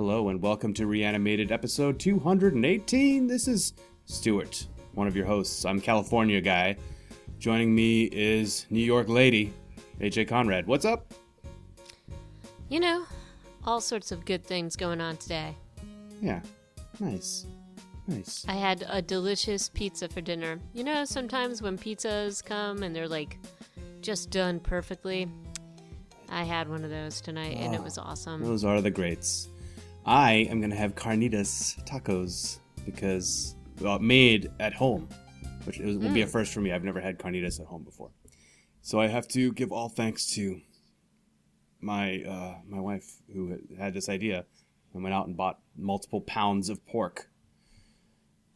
Hello and welcome to Reanimated episode 218. This is Stuart, one of your hosts. I'm California guy. Joining me is New York lady, AJ Conrad. What's up? You know, all sorts of good things going on today. Yeah, nice. I had a delicious pizza for dinner. You know, sometimes when pizzas come and they're like just done perfectly, I had one of those tonight and it was awesome. Those are the greats. I am going to have carnitas tacos because, made at home, which will be a first for me. I've never had carnitas at home before. So I have to give all thanks to my wife who had this idea and went out and bought multiple pounds of pork.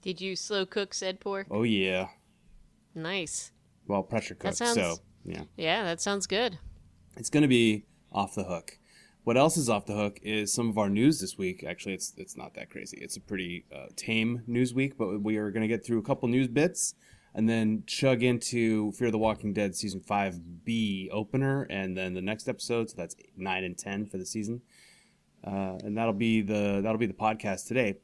Did you slow cook said pork? Oh, yeah. Nice. Well, pressure cooked, so, yeah. Yeah, that sounds good. It's going to be off the hook. What else is off the hook is some of our news this week. Actually, it's not that crazy. It's a pretty tame news week, but we are going to get through a couple news bits and then chug into Fear the Walking Dead Season 5B opener and then the next episode, so that's 9 and 10 for the season. And that'll be the podcast today.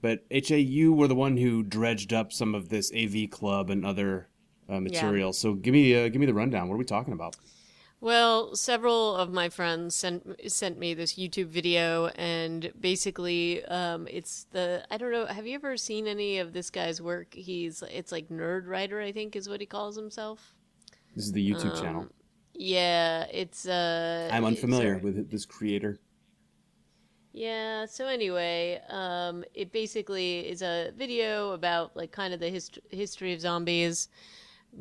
But HA, you were the one who dredged up some of this AV Club and other material. Yeah. So give me the rundown. What are we talking about? Well, several of my friends sent me this YouTube video, and basically, it's I don't know. Have you ever seen any of this guy's work? It's like Nerd Writer, I think, is what he calls himself. This is the YouTube channel. Yeah, it's I'm unfamiliar with this creator. Yeah, so anyway, it basically is a video about like kind of the history of zombies,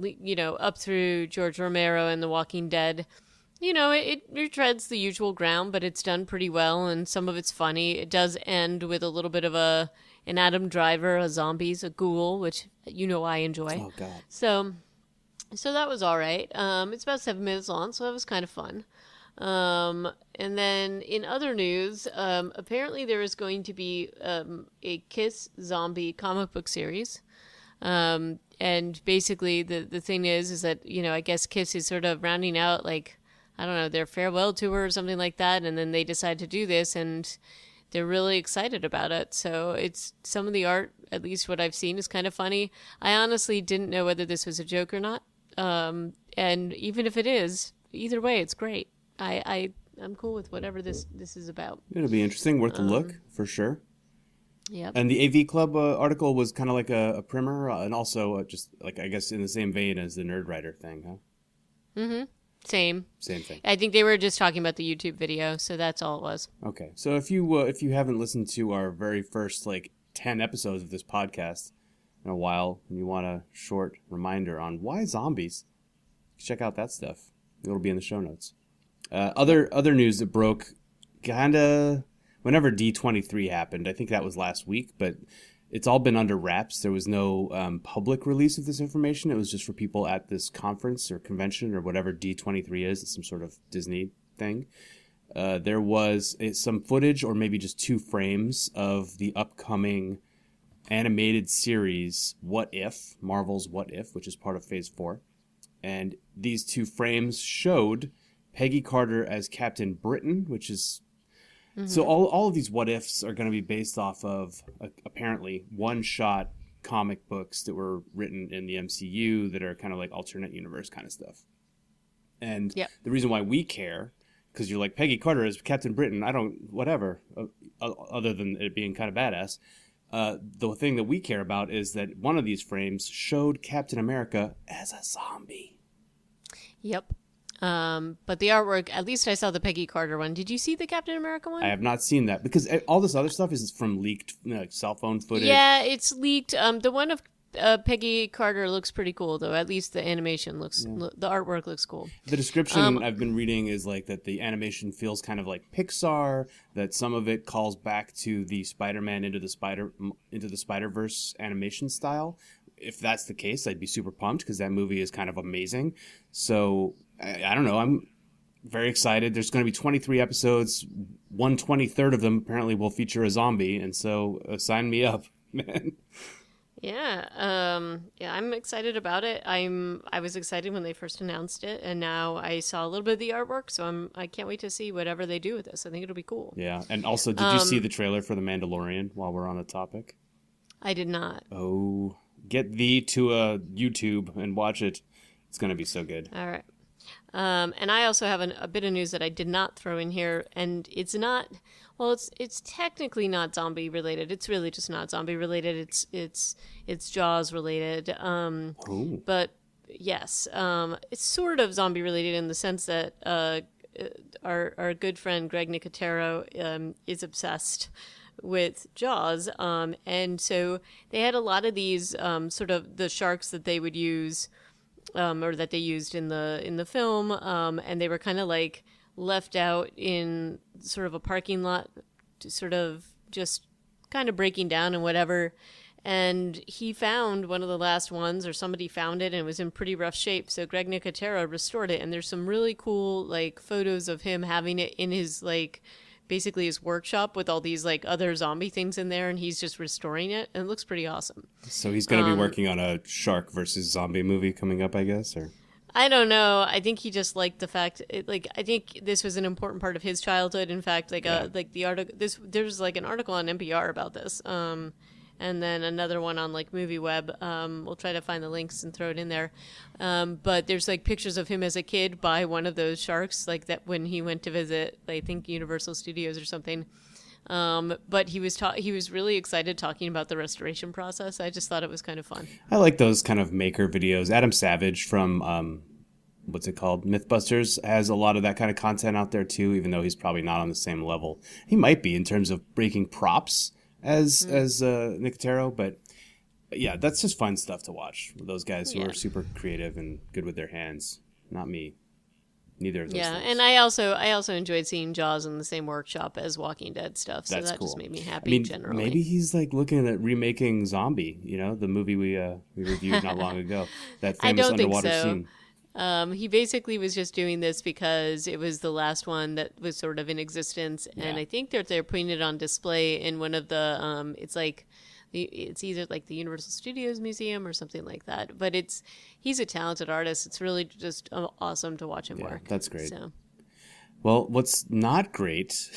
you know, up through George Romero and The Walking Dead. You know, it treads the usual ground, but it's done pretty well, and some of it's funny. It does end with a little bit of an Adam Driver, a zombies, a ghoul, which you know I enjoy. Oh, God. So that was all right. It's about 7 minutes long, so that was kind of fun. And then in other news, apparently there is going to be a Kiss zombie comic book series. And basically the thing is that, you know, I guess Kiss is sort of rounding out, like, I don't know, their farewell tour or something like that. And then they decide to do this and they're really excited about it. So it's some of the art, at least what I've seen, is kind of funny. I honestly didn't know whether this was a joke or not. And even if it is, either way, it's great. I'm cool with whatever this is about. It'll be interesting, worth a look, for sure. Yep. And the AV Club article was kind of like a primer, and also just, like, I guess in the same vein as the Nerd Writer thing, huh? Mm-hmm. Same thing. I think they were just talking about the YouTube video, so that's all it was. Okay. So if you haven't listened to our very first, 10 episodes of this podcast in a while, and you want a short reminder on why zombies, check out that stuff. It'll be in the show notes. Other news that broke kind of whenever D23 happened. I think that was last week, but it's all been under wraps. There was no public release of this information. It was just for people at this conference or convention or whatever D23 is. It's some sort of Disney thing. There was some footage or maybe just 2 frames of the upcoming animated series What If, Marvel's What If, which is part of Phase 4. And these 2 frames showed Peggy Carter as Captain Britain, which is... Mm-hmm. So all of these what-ifs are going to be based off of, apparently, one-shot comic books that were written in the MCU that are kind of like alternate universe kind of stuff. And The reason why we care, because you're like, Peggy Carter as Captain Britain, whatever, other than it being kind of badass. The thing that we care about is that one of these frames showed Captain America as a zombie. Yep. But the artwork, at least I saw the Peggy Carter one. Did you see the Captain America one? I have not seen that because all this other stuff is from leaked cell phone footage. Yeah, it's leaked. The one of Peggy Carter looks pretty cool, though. At least the animation looks, the artwork looks cool. The description I've been reading is like that the animation feels kind of like Pixar, that some of it calls back to the Spider-Man into the Spider-Verse animation style. If that's the case, I'd be super pumped because that movie is kind of amazing. So I don't know. I'm very excited. There's going to be 23 episodes. 1/23 of them apparently will feature a zombie, and so sign me up, man. Yeah, I'm excited about it. I was excited when they first announced it, and now I saw a little bit of the artwork, so I can't wait to see whatever they do with this. I think it'll be cool. Yeah, and also, did you see the trailer for The Mandalorian while we're on the topic? I did not. Oh, get thee to a YouTube and watch it. It's going to be so good. All right. And I also have a bit of news that I did not throw in here, and it's not. Well, it's technically not zombie related. It's really just not zombie related. It's Jaws related. But yes, it's sort of zombie related in the sense that our good friend Greg Nicotero is obsessed with Jaws, and so they had a lot of these sort of the sharks that they would use. Or that they used in the film, and they were kind of like left out in sort of a parking lot, sort of just kind of breaking down and whatever. And he found one of the last ones, or somebody found it, and it was in pretty rough shape. So Greg Nicotero restored it, and there's some really cool like photos of him having it in his like basically his workshop with all these like other zombie things in there, and he's just restoring it, and it looks pretty awesome. So he's going to be working on a shark versus zombie movie coming up, I guess, or I don't know. I think he just liked the fact, I think this was an important part of his childhood. In fact, the article, there's like an article on NPR about this, and then another one on like MovieWeb. We'll try to find the links and throw it in there. But there's like pictures of him as a kid by one of those sharks, like that when he went to visit, I think Universal Studios or something. But he was really excited talking about the restoration process. I just thought it was kind of fun. I like those kind of maker videos. Adam Savage from what's it called? Mythbusters has a lot of that kind of content out there too, even though he's probably not on the same level. He might be in terms of breaking props as Nicotero, but yeah, that's just fun stuff to watch. Those guys who are super creative and good with their hands. Not me. Neither of those things. And I also enjoyed seeing Jaws in the same workshop as Walking Dead stuff, so that cool. Just made me happy generally. Maybe he's like looking at remaking Zombie, the movie we reviewed not long ago. That famous underwater scene. He basically was just doing this because it was the last one that was sort of in existence, and I think they're putting it on display in one of the it's either like the Universal Studios Museum or something like that. But he's a talented artist. It's really just awesome to watch him work. That's great. So. Well, what's not great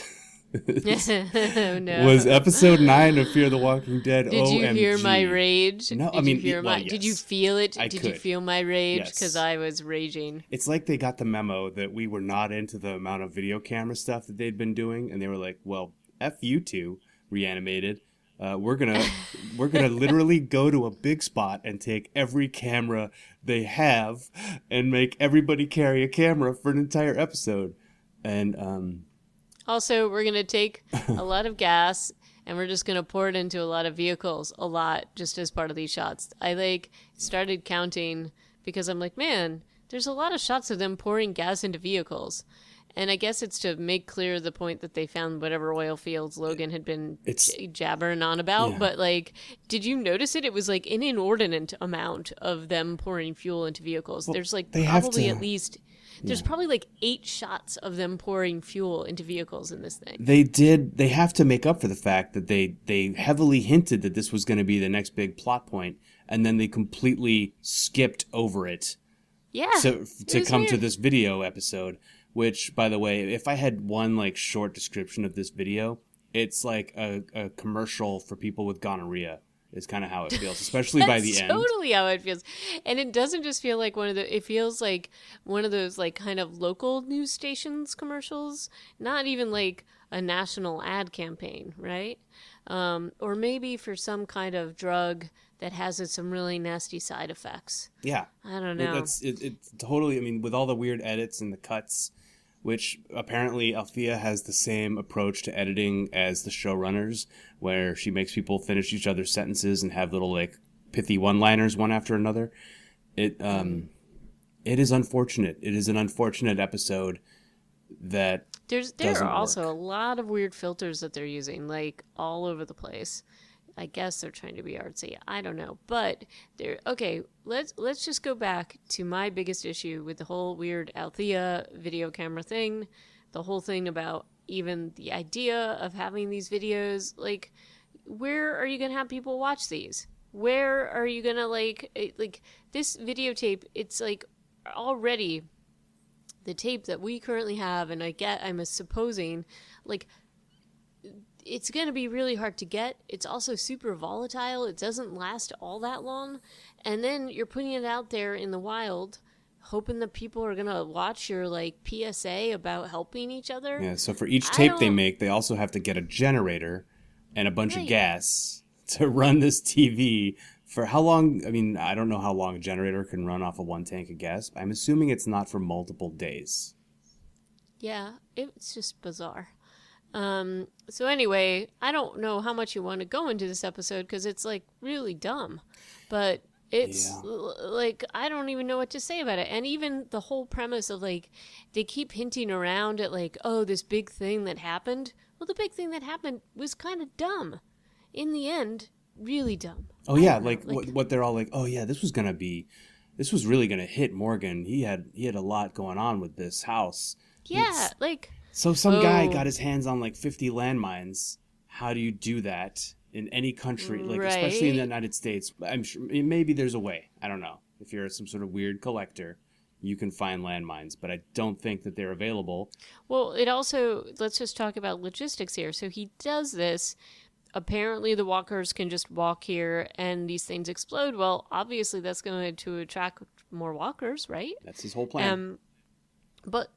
no. was episode 9 of Fear the Walking Dead. Did you hear my rage? No, yes. Did you feel it? Did you feel my rage? Because yes. I was raging. It's like they got the memo that we were not into the amount of video camera stuff that they'd been doing, and they were like, "Well, F you two, Reanimated. We're gonna literally go to a big spot and take every camera they have and make everybody carry a camera for an entire episode." And also, we're going to take a lot of gas and we're just going to pour it into a lot of vehicles, a lot, just as part of these shots. I started counting because I'm like, man, there's a lot of shots of them pouring gas into vehicles. And I guess it's to make clear the point that they found whatever oil fields Logan had been jabbering on about. Yeah. But did you notice it? It was like an inordinate amount of them pouring fuel into vehicles. Well, there's probably at least... There's probably 8 shots of them pouring fuel into vehicles in this thing. They have to make up for the fact that they heavily hinted that this was going to be the next big plot point, and then they completely skipped over it. Yeah. To come weird. To this video episode, which, by the way, if I had one short description of this video, it's like a commercial for people with gonorrhea. Is kind of how it feels, especially by the end. That's totally how it feels. And it doesn't just feel like it feels like one of those kind of local news stations commercials, not even like a national ad campaign, right? Or maybe for some kind of drug that has some really nasty side effects. Yeah. I don't know. It's totally, with all the weird edits and the cuts, which apparently Althea has the same approach to editing as the showrunners, where she makes people finish each other's sentences and have little pithy one-liners one after another. It is unfortunate. It is an unfortunate episode that there are also a lot of weird filters that they're using, all over the place. I guess they're trying to be artsy. I don't know. But let's just go back to my biggest issue with the whole weird Althea video camera thing. The whole thing about even the idea of having these videos. Where are you going to have people watch these? where are you gonna like this videotape? It's like already the tape that we currently have, and I'm supposing like it's going to be really hard to get. It's also super volatile. It doesn't last all that long. And then you're putting it out there in the wild, hoping that people are going to watch your like PSA about helping each other. Yeah, so for each tape they make, they also have to get a generator and a bunch of gas to run this TV. For how long? I mean, I don't know how long a generator can run off of one tank of gas. I'm assuming it's not for multiple days. Yeah, it's just bizarre. So anyway, I don't know how much you want to go into this episode because it's like really dumb, but it's like, I don't even know what to say about it. And even the whole premise of like, they keep hinting around at like, oh, this big thing that happened. Well, the big thing that happened was kind of dumb. In the end, really dumb. Oh yeah, like what they're all like, oh yeah, this was really gonna hit Morgan. He had a lot going on with this house. Yeah, So some guy got his hands on like 50 landmines. How do you do that in any country, like especially in the United States? I'm sure maybe there's a way. I don't know. If you're some sort of weird collector, you can find landmines, but I don't think that they're available. Well, it also, let's just talk about logistics here. So he does this. Apparently the walkers can just walk here and these things explode. Well, obviously that's going to attract more walkers, right? That's his whole plan. But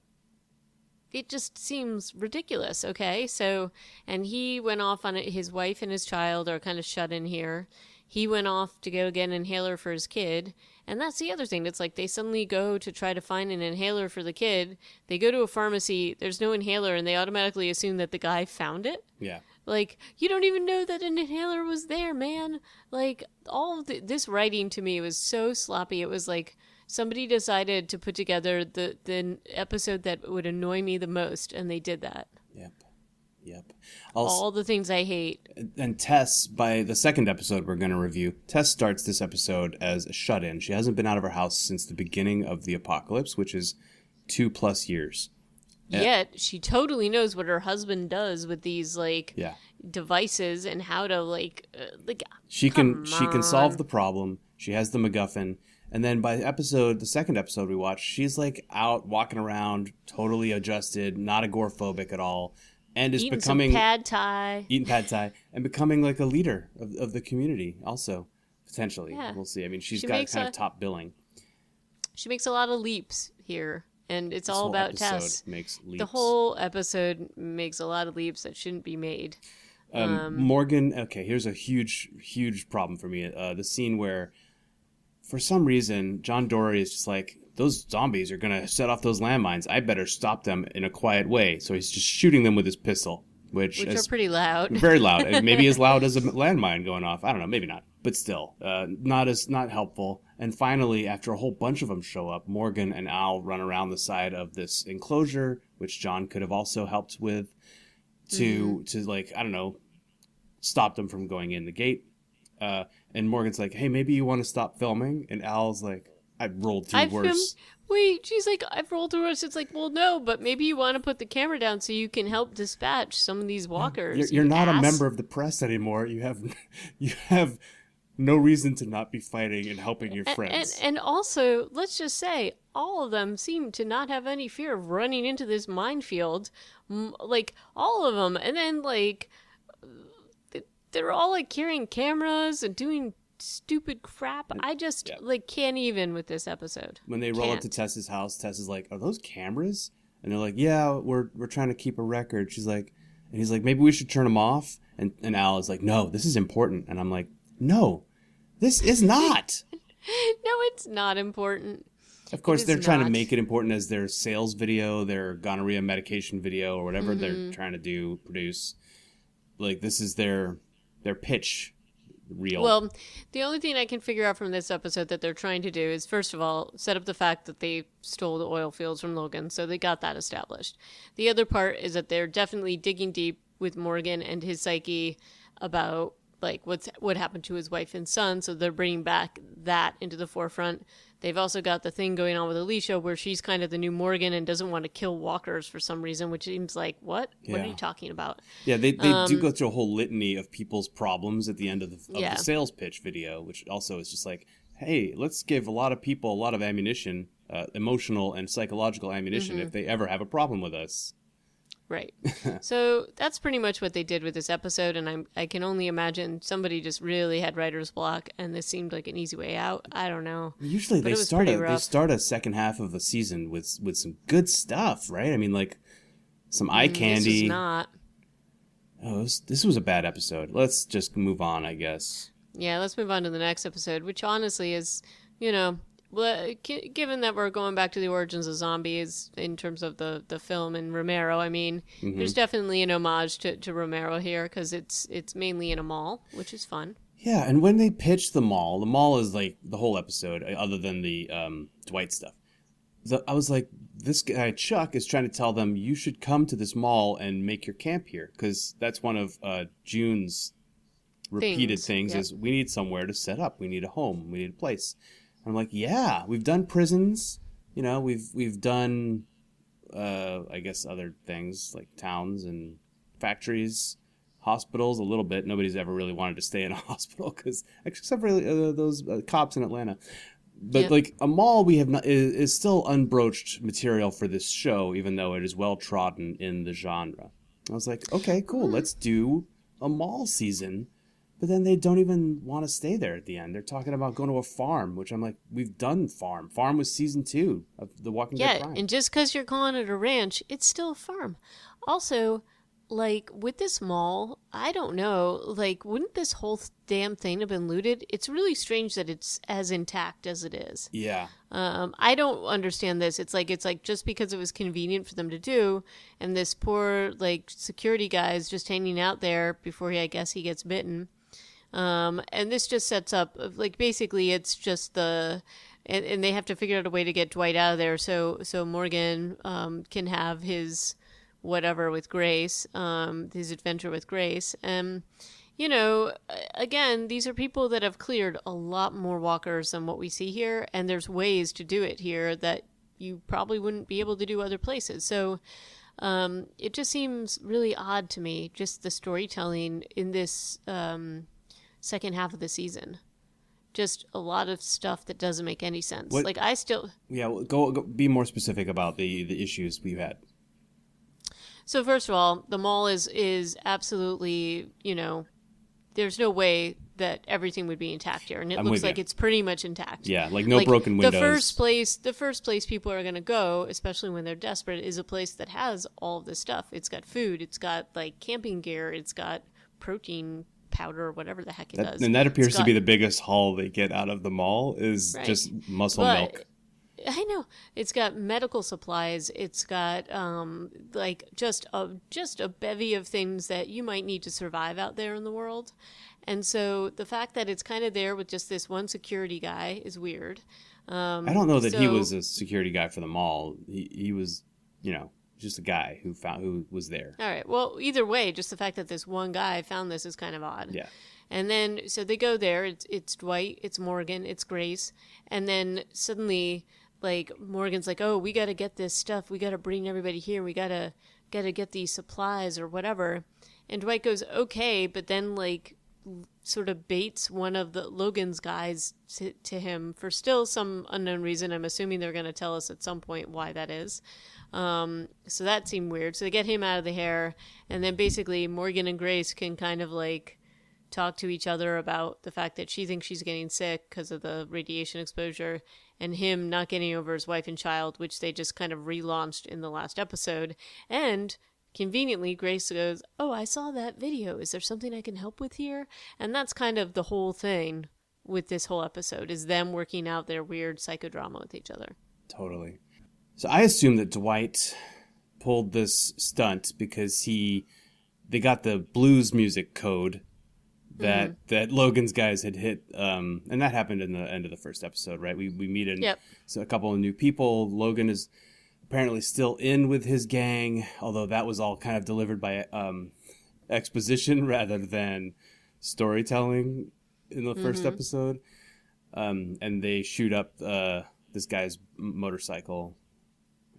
it just seems ridiculous, okay? So, and he went off on it. His wife and his child are kind of shut in here. He went off to go get an inhaler for his kid. And that's the other thing. It's like they suddenly go to try to find an inhaler for the kid. They go to a pharmacy. There's no inhaler, and they automatically assume that the guy found it. Yeah. Like, you don't even know that an inhaler was there, man. Like, all of this writing to me was so sloppy. It was like somebody decided to put together the episode that would annoy me the most, and they did that. Yep. All the things I hate. And Tess, by the second episode we're going to review, Tess starts this episode as a shut-in. She hasn't been out of her house since the beginning of the apocalypse, which is 2+ years. Yet she totally knows what her husband does with these devices and how to she can solve the problem. She has the MacGuffin, and then by the second episode we watched, she's like out walking around, totally adjusted, not agoraphobic at all, and is becoming some pad thai, eating pad thai, and becoming like a leader of the community. Also, potentially, we'll see. I mean, she's got kind of top billing. She makes a lot of leaps here. And it's all about Tess. Makes leaps. The whole episode makes a lot of leaps that shouldn't be made. Morgan, okay, here's a huge, huge problem for me. The scene where, for some reason, John Dory is just like, those zombies are going to set off those landmines. I better stop them in a quiet way. So he's just shooting them with his pistol. Which are pretty loud. Very loud. Maybe as loud as a landmine going off. I don't know, maybe not. But still, not helpful. And finally, after a whole bunch of them show up, Morgan and Al run around the side of this enclosure, which John could have also helped with, to like, I don't know, stop them from going in the gate. And Morgan's like, hey, maybe you want to stop filming? And Al's like, I've rolled through worse. Wait, she's like, I've rolled through worse. It's like, well, no, but maybe you want to put the camera down so you can help dispatch some of these walkers. You're not a member of the press anymore. You have no reason to not be fighting and helping your friends. And also, let's just say, all of them seem to not have any fear of running into this minefield. Like, all of them. And then, like, they're all, like, carrying cameras and doing stupid crap. I just, can't even with this episode. When they roll up to Tess's house, Tess is like, are those cameras? And they're like, yeah, we're trying to keep a record. She's like, and he's like, maybe we should turn them off. And Al is like, no, this is important. And I'm like, no, this is not. No, it's not important. Of course, they're trying to make it important as their sales video, their gonorrhea medication video, or whatever they're trying to produce. Like, this is their pitch reel. Well, the only thing I can figure out from this episode that they're trying to do is, first of all, set up the fact that they stole the oil fields from Logan, so they got that established. The other part is that they're definitely digging deep with Morgan and his psyche about like what happened to his wife and son. So they're bringing back that into the forefront. They've also got the thing going on with Alicia where she's kind of the new Morgan and doesn't want to kill walkers for some reason, which seems like, what? Yeah. What are you talking about? Yeah, they do go through a whole litany of people's problems at the end of the sales pitch video, which also is just like, hey, let's give a lot of people a lot of ammunition, emotional and psychological ammunition if they ever have a problem with us. Right. So that's pretty much what they did with this episode, and I can only imagine somebody just really had writer's block, and this seemed like an easy way out. I don't know. Usually they start a second half of the season with some good stuff, right? I mean, like some eye candy. This was not. Oh, this was a bad episode. Let's just move on, I guess. Yeah, let's move on to the next episode, which honestly is, you know, given that we're going back to the origins of zombies in terms of the film and Romero, I mean, there's definitely an homage to Romero here because it's mainly in a mall, which is fun. Yeah, and when they pitched the mall is like the whole episode, other than the Dwight stuff. I was like, this guy Chuck is trying to tell them you should come to this mall and make your camp here because that's one of June's repeated things is we need somewhere to set up, we need a home, we need a place. I'm like, yeah, we've done prisons, you know, we've done, I guess, other things like towns and factories, hospitals a little bit. Nobody's ever really wanted to stay in a hospital except for those cops in Atlanta. But like a mall, we have not is still unbroached material for this show, even though it is well trodden in the genre. I was like, okay, cool, let's do a mall season. But then they don't even want to stay there at the end. They're talking about going to a farm, which I'm like, we've done farm. Farm was season 2 of The Walking Dead Prime. Yeah, and just because you're calling it a ranch, it's still a farm. Also, like, with this mall, I don't know, like, wouldn't this whole damn thing have been looted? It's really strange that it's as intact as it is. Yeah. I don't understand this. It's like just because it was convenient for them to do, and this poor, like, security guy is just hanging out there before I guess he gets bitten. And this just sets up, like, basically it's just and they have to figure out a way to get Dwight out of there so Morgan can have his whatever with Grace, his adventure with Grace. And, you know, again, these are people that have cleared a lot more walkers than what we see here, and there's ways to do it here that you probably wouldn't be able to do other places. So it just seems really odd to me, just the storytelling in this second half of the season. Just a lot of stuff that doesn't make any sense. Like, I still... Yeah, well, go be more specific about the issues we've had. So first of all, the mall is absolutely, you know, there's no way that everything would be intact here. And it looks like it's pretty much intact. Yeah, like no broken windows. The first place people are going to go, especially when they're desperate, is a place that has all of this stuff. It's got food. It's got, like, camping gear. It's got protein powder or whatever the heck it does. And that appears to be the biggest haul they get out of the mall is just muscle milk. I know. It's got medical supplies. It's got like just a bevy of things that you might need to survive out there in the world. And so the fact that it's kind of there with just this one security guy is weird. I don't know that he was a security guy for the mall. He was, you know, just a guy who was there. All right. Well, either way, just the fact that this one guy found this is kind of odd. Yeah. And then, so they go there. It's Dwight, it's Morgan, it's Grace. And then suddenly, like, Morgan's like, oh, we got to get this stuff. We got to bring everybody here. We got to get these supplies or whatever. And Dwight goes, okay. But then, like, sort of baits one of the Logan's guys to him for still some unknown reason. I'm assuming they're going to tell us at some point why that is. So that seemed weird. So they get him out of the hair, and then basically Morgan and Grace can kind of like talk to each other about the fact that she thinks she's getting sick because of the radiation exposure, and him not getting over his wife and child, which they just kind of relaunched in the last episode. And conveniently, Grace goes, oh, I saw that video. Is there something I can help with here? And that's kind of the whole thing with this whole episode, is them working out their weird psychodrama with each other. Totally. So I assume that Dwight pulled this stunt because they got the blues music code that Logan's guys had hit, and that happened in the end of the first episode, right? We meet a couple of new people. Logan is apparently still in with his gang, although that was all kind of delivered by exposition rather than storytelling in the first episode. And they shoot up this guy's motorcycle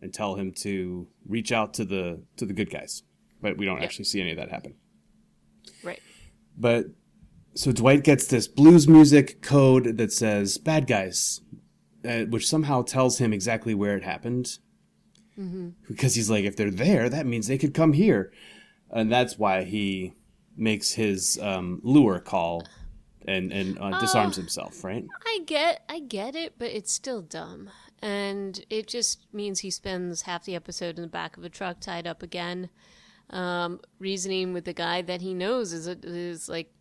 and tell him to reach out to the good guys. But we don't actually see any of that happen. Right. But so Dwight gets this blues music code that says bad guys, which somehow tells him exactly where it happened. Because he's like, if they're there, that means they could come here. And that's why he makes his lure call and disarms himself, right? I get it, but it's still dumb. And it just means he spends half the episode in the back of a truck tied up again, reasoning with the guy that he knows is like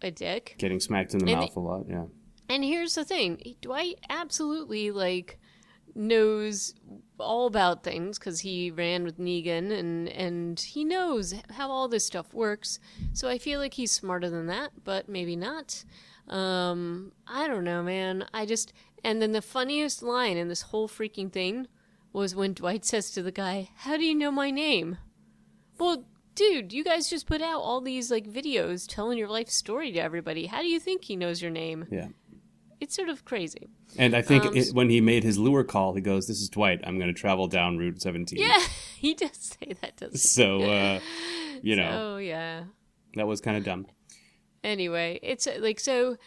a dick. Getting smacked in the mouth a lot, yeah. And here's the thing. Dwight absolutely, like, knows all about things because he ran with Negan and he knows how all this stuff works. So I feel like he's smarter than that, but maybe not. I don't know, man. And then the funniest line in this whole freaking thing was when Dwight says to the guy, "How do you know my name?" Well, dude, you guys just put out all these like videos telling your life story to everybody. How do you think he knows your name? Yeah. It's sort of crazy. And I think when he made his lure call, he goes, "This is Dwight. I'm going to travel down Route 17." Yeah, he does say that, doesn't he? So, you know. Oh, yeah. That was kind of dumb. Anyway, it's like, so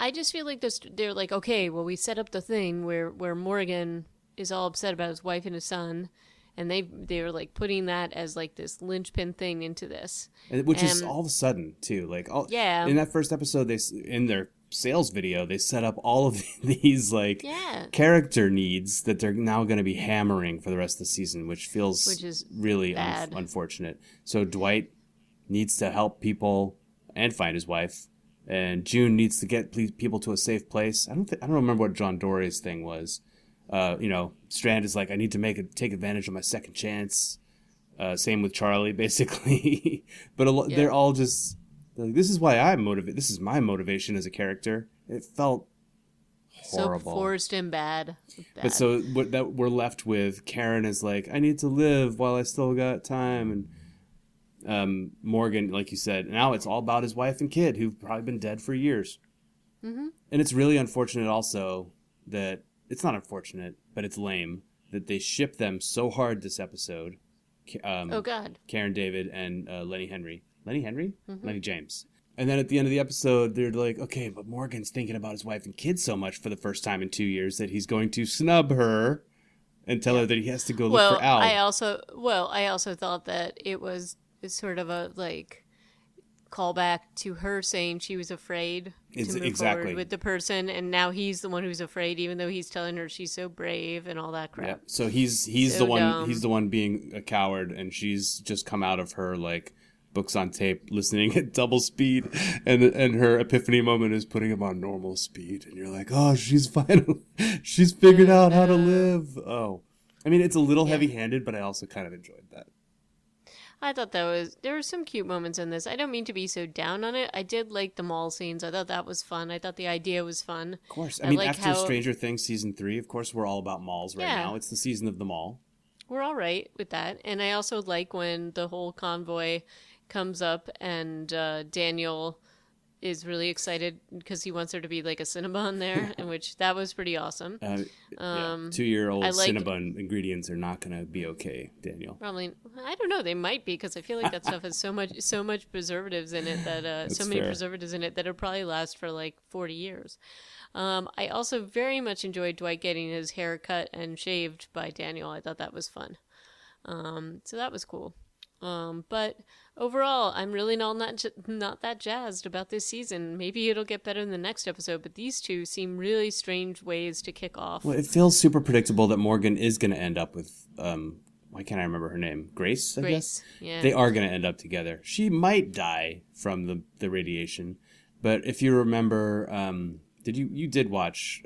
I just feel like they're like, okay, well, we set up the thing where Morgan is all upset about his wife and his son. And they were like putting that as like this linchpin thing into this. Which is all of a sudden, too. Like, in that first episode, in their sales video, they set up all of these like character needs that they're now going to be hammering for the rest of the season, which is really unfortunate. So Dwight needs to help people and find his wife, and June needs to get people to a safe place. I don't remember what John Dory's thing was. Strand is like, I need to take advantage of my second chance. Same with Charlie, basically. But they're all just like, this is why I'm motivated. This is my motivation as a character. It felt horrible, so forced and bad. But so we're left with Karen is like, I need to live while I still got time, and Morgan, like you said, now it's all about his wife and kid who've probably been dead for years. And it's really unfortunate also that. It's not unfortunate, but it's lame that they shipped them so hard this episode. Oh, God. Karen David and Lenny Henry. Lenny Henry? Lenny James. And then at the end of the episode, they're like, okay, but Morgan's thinking about his wife and kids so much for the first time in 2 years that he's going to snub her and tell her that he has to go look for Al. I also thought that it was sort of a, like, callback to her saying she was afraid to move forward with the person, and now he's the one who's afraid, even though he's telling her she's so brave and all that crap. Yeah. So he's the one dumb. He's the one being a coward, and she's just come out of her like books on tape, listening at double speed, and her epiphany moment is putting him on normal speed, and you're like, oh, she's figured out how to live. Oh, I mean, it's a little heavy-handed, but I also kind of enjoyed that. I thought there were some cute moments in this. I don't mean to be so down on it. I did like the mall scenes. I thought that was fun. I thought the idea was fun. Of course. I mean, after Stranger Things season 3, of course, we're all about malls right now. It's the season of the mall. We're all right with that. And I also like when the whole convoy comes up and Daniel is really excited because he wants there to be like a Cinnabon there, in which that was pretty awesome. 2-year-old Cinnabon ingredients are not going to be okay, Daniel. Probably, I don't know. They might be, because I feel like that stuff has so much preservatives in it that so many preservatives in it that it'll probably last for like 40 years. I also very much enjoyed Dwight getting his hair cut and shaved by Daniel. I thought that was fun. So that was cool. But overall, I'm really not that jazzed about this season. Maybe it'll get better in the next episode, but these two seem really strange ways to kick off. Well, it feels super predictable that Morgan is going to end up with, why can't I remember her name? Grace, I guess? Yeah. They are going to end up together. She might die from the radiation, but if you remember, you did watch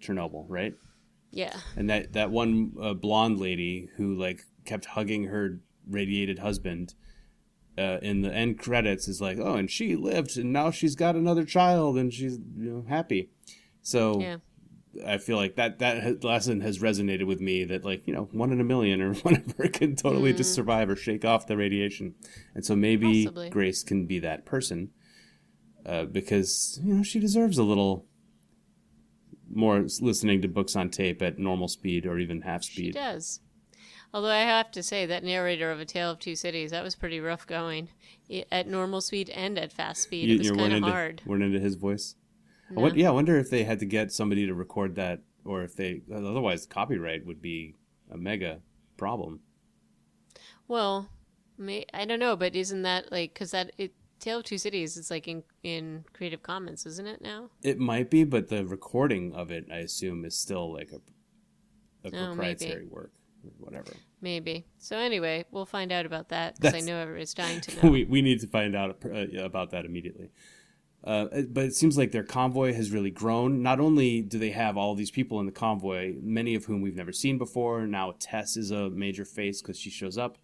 Chernobyl, right? Yeah. And that one blonde lady who like kept hugging her radiated husband in the end credits is like, oh, and she lived and now she's got another child and she's happy. So I feel like that lesson has resonated with me, that like 1 in a million or whatever can totally just survive or shake off the radiation. And so maybe Possibly. Grace can be that person. because she deserves a little more listening to books on tape at normal speed or even half speed. She does. Although I have to say, that narrator of A Tale of Two Cities, that was pretty rough going. At normal speed and at fast speed, it was kind of hard. Weren't into his voice? No. I wonder if they had to get somebody to record that, or if otherwise copyright would be a mega problem. Well, I don't know, but isn't that because Tale of Two Cities is in Creative Commons, isn't it now? It might be, but the recording of it, I assume, is still like a proprietary work. Whatever. Maybe. So anyway, we'll find out about that because I know everybody's dying to know. we need to find out about that immediately. But it seems like their convoy has really grown. Not only do they have all these people in the convoy, many of whom we've never seen before. Now Tess is a major face because she shows up.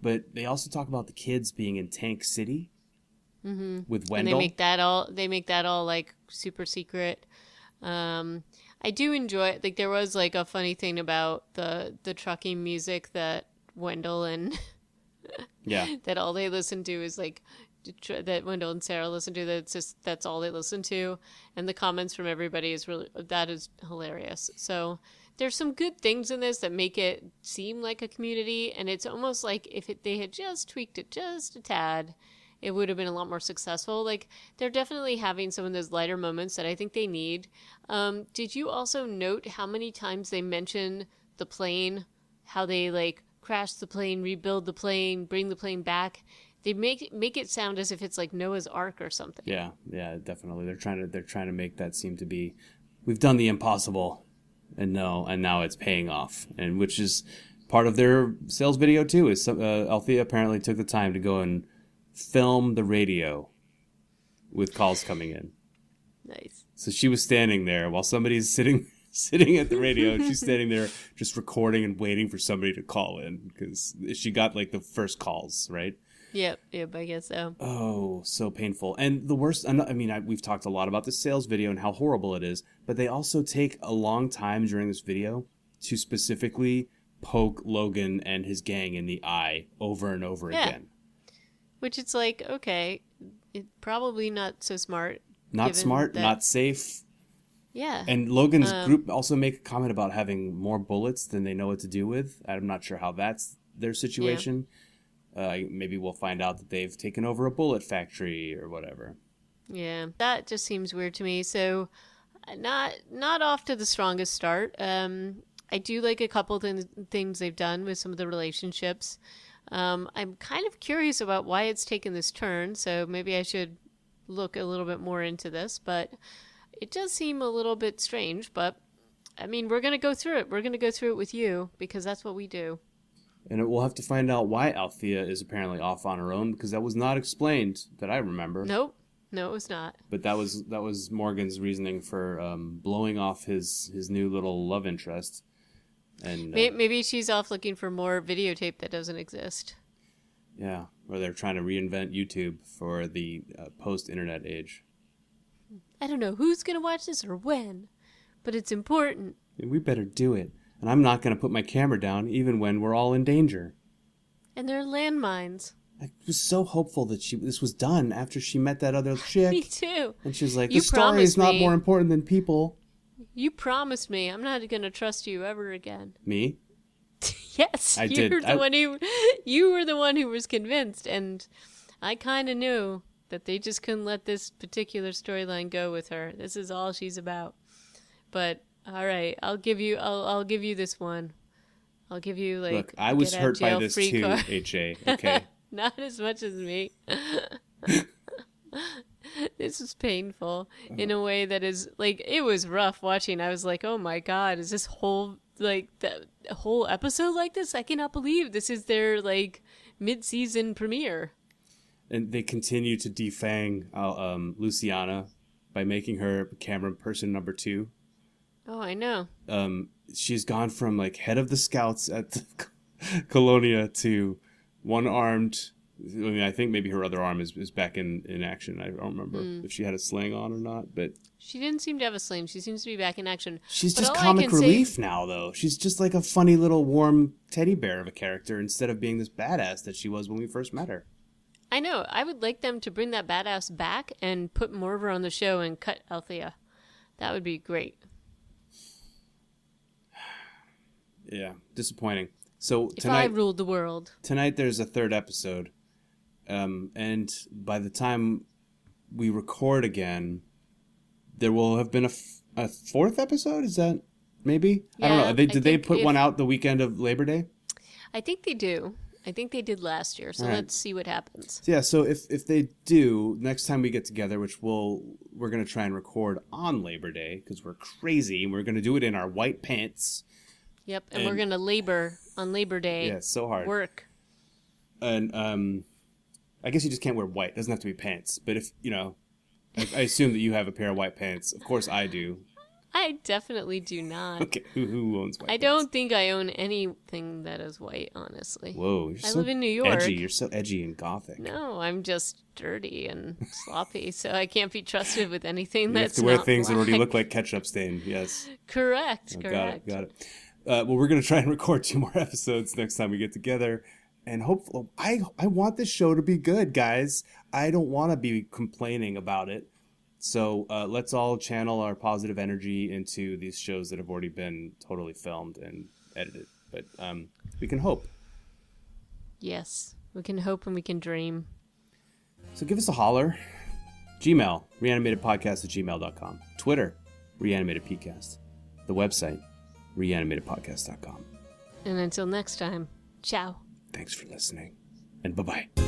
But they also talk about the kids being in Tank City with Wendell. And they make that all like super secret. I do enjoy it. There was a funny thing about the trucking music that Wendell and that all they listen to is that Wendell and Sarah listen to. That's all they listen to, and the comments from everybody is hilarious. So there's some good things in this that make it seem like a community, and it's almost like if they had just tweaked it just a tad, it would have been a lot more successful. They're definitely having some of those lighter moments that I think they need. Did you also note how many times they mention the plane, how they crash the plane, rebuild the plane, bring the plane back? They make it sound as if it's like Noah's Ark or something. Yeah, definitely. They're trying to make that seem to be, we've done the impossible, and now it's paying off, and which is part of their sales video too. Is Althea apparently took the time to go and film the radio with calls coming in. Nice. So she was standing there while somebody's sitting at the radio, and she's standing there just recording and waiting for somebody to call in because she got the first calls, right? Yep, I guess so. Oh, so painful. And the worst, we've talked a lot about the sales video and how horrible it is, but they also take a long time during this video to specifically poke Logan and his gang in the eye over and over again. Which it's okay, it's probably not so smart. Not smart, not safe. Yeah. And Logan's group also make a comment about having more bullets than they know what to do with. I'm not sure how that's their situation. Yeah. Maybe we'll find out that they've taken over a bullet factory or whatever. Yeah. That just seems weird to me. So not off to the strongest start. I do like a couple things they've done with some of the relationships. I'm kind of curious about why it's taken this turn, so maybe I should look a little bit more into this, but it does seem a little bit strange, but we're going to go through it. We're going to go through it with you because that's what we do. And we'll have to find out why Althea is apparently off on her own because that was not explained that I remember. Nope. No, it was not. But that was Morgan's reasoning for blowing off his new little love interest. And maybe she's off looking for more videotape that doesn't exist. Yeah, or they're trying to reinvent YouTube for the post-internet age. I don't know who's going to watch this or when, but it's important. We better do it. And I'm not going to put my camera down even when we're all in danger. And there are landmines. I was so hopeful that this was done after she met that other chick. Me too. And she was like, the story is not more important than people. You promised me I'm not going to trust you ever again. Me? Yes. I did. You were the one who was convinced, and I kind of knew that they just couldn't let this particular storyline go with her. This is all she's about. But all right, I'll give you this one. I'll give you Look, I was hurt by this too, card. HA. Okay. Not as much as me. This was painful in a way that is it was rough watching. I was like, oh my God, is this whole the whole episode like this? I cannot believe this is their mid-season premiere. And they continue to defang Luciana by making her camera person number 2. Oh, I know. She's gone from head of the scouts at the Colonia to one-armed. I think maybe her other arm is back in action. I don't remember if she had a sling on or not, but she didn't seem to have a sling. She seems to be back in action. She's just comic relief now, though. She's just like a funny little warm teddy bear of a character instead of being this badass that she was when we first met her. I know. I would like them to bring that badass back and put more of her on the show and cut Althea. That would be great. Yeah, disappointing. So if I ruled the world. Tonight there's a third episode. And by the time we record again, there will have been a fourth episode? Is that maybe? Yeah, I don't know. Did they put one out the weekend of Labor Day? I think they do. I think they did last year, so let's see what happens. Yeah, so if they do, next time we get together, which we're going to try and record on Labor Day, because we're crazy, and we're going to do it in our white pants. Yep, and we're going to labor on Labor Day. Yeah, it's so hard. Work. And I guess you just can't wear white. It doesn't have to be pants. But if, I assume that you have a pair of white pants. Of course I do. I definitely do not. Okay, who owns white pants? I don't think I own anything that is white, honestly. Whoa, I live in New York. Edgy. You're so edgy and gothic. No, I'm just dirty and sloppy, so I can't be trusted with anything that's not You have to wear things black. that already look like ketchup stain, yes. Correct. Got it. Well, we're going to try and record 2 more episodes next time we get together. And hopefully, I want this show to be good, guys. I don't want to be complaining about it. So let's all channel our positive energy into these shows that have already been totally filmed and edited. But we can hope. Yes, we can hope and we can dream. So give us a holler. Gmail, reanimatedpodcast@gmail.com. Twitter, reanimatedpcast. The website, reanimatedpodcast.com. And until next time, ciao. Thanks for listening, and bye-bye.